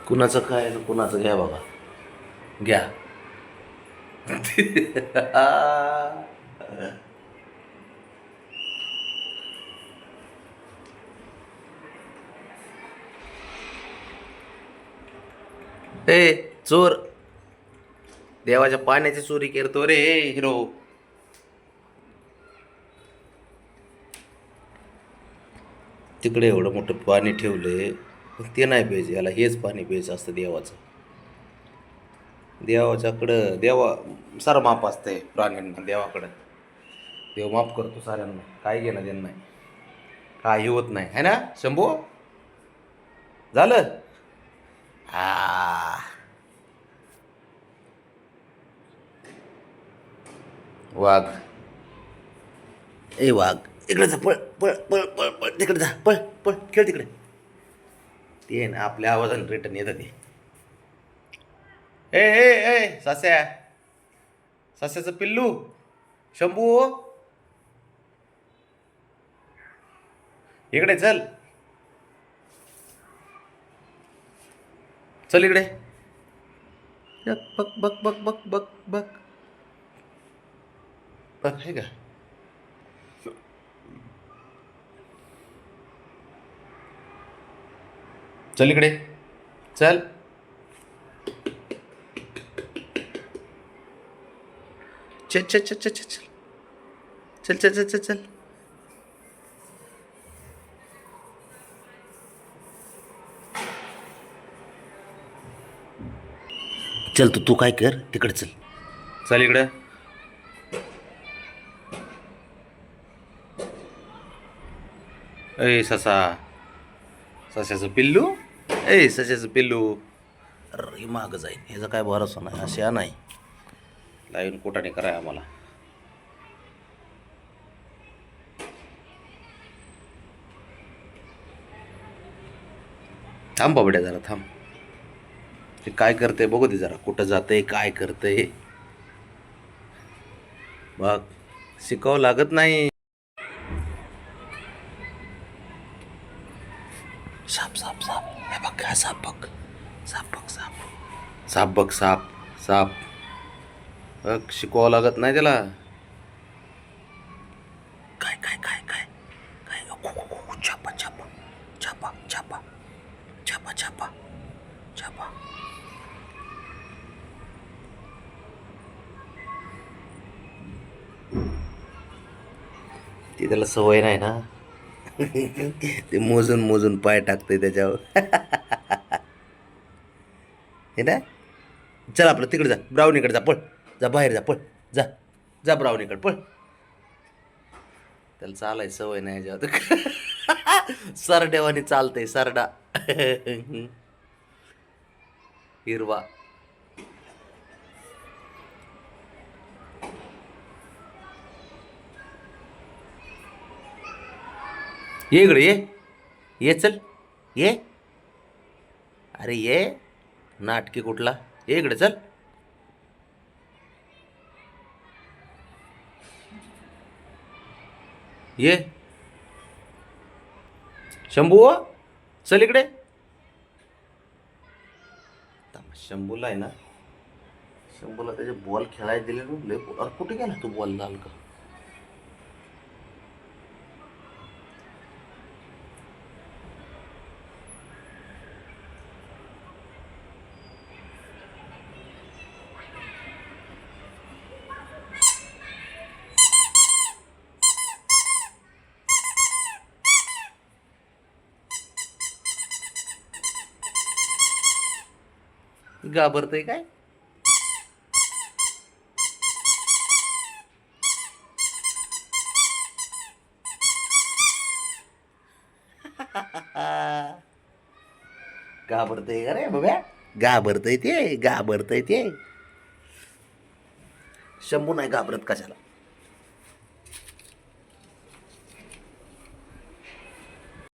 कुणाचं काय आणि कुणाचं घ्या बाबा घ्या. ए चोर, देवाच्या पाण्याची चोरी करतो रे हिरो. तिकडे एवढं मोठं पाणी ठेवलंय पण ते नाही प्यायचं, याला हेच पाणी प्यायचं असतं देवाचं. देवाच्याकडं देवा सारं माप असतंय प्राण्यांना, देवाकडं देव माफ करतो साऱ्यांना, काय घेणं देणं नाही, काही होत नाही है ना शंभू. झालं हा. वाघ, ए वाघ इकडे जा, पळ पळ पळ पळ पळ, तिकडे जा, पळ पळ, खेळ तिकडे. ते आहे ना आपल्या आवाजाने रिटर्न येतं ते. ए ए ए सास्या, सास्याचं पिल्लू शंभू, इकडे चल, चल इकडे. बघ बघ बघ बघ बघ बघ बघ, आहे का? चल इकडे, चल. चल चल चल चल चल चल चल चल चल चल. चल तू काय कर, तिकडे चल, चल इकडे. ए ससा, सस्याचं पिल्लू, ए सस्याचं पिल्लू. अरे माग जाईल, ह्याचा काय भरोसा नाही, अशा नाही लाईन कोटाने कराय आम्हाला. थांब बाबड्या जरा थांब, ते काय करते बघू दे जरा, कुठं जाते काय करते बघ, शिकावं लागत नाही. साप साप साप, हे बघ काय साप बघ, साप बघ साप, साप बघ साप, साप बघ, शिकवावं लागत नाही त्याला. काय काय काय काय काय, छापा छापा छापा छापा छापा छापा छापा. ती त्याला सवय नाही ना. ते मोजून मोजून पाय टाकते त्याच्यावर. हे ना, चल आपलं तिकडे जा, ब्राउनीकडे जा, पळ जा, बाहेर जा, पळ जा, जा ब्राउनीकडे पळ. त्याला चालाय सवय नाही ह्याच्यावर. सरड्यावानी चालतंय सरडा. हिरवा. ये इकडे ये, ये चल ये, अरे ये नाटकी कुठला, ये इकडे चल. ये शंभू, चल इकडे. शंभूला आहे ना, शंभूला त्याचे बॉल खेळायला दिले ना, अरे कुठे गेला तू बॉल लाल का. घाबरतय काय. घाबरतय का रे बाबा, घाबरतय ते, घाबरतय ते. शंभू नाही घाबरत कशाला.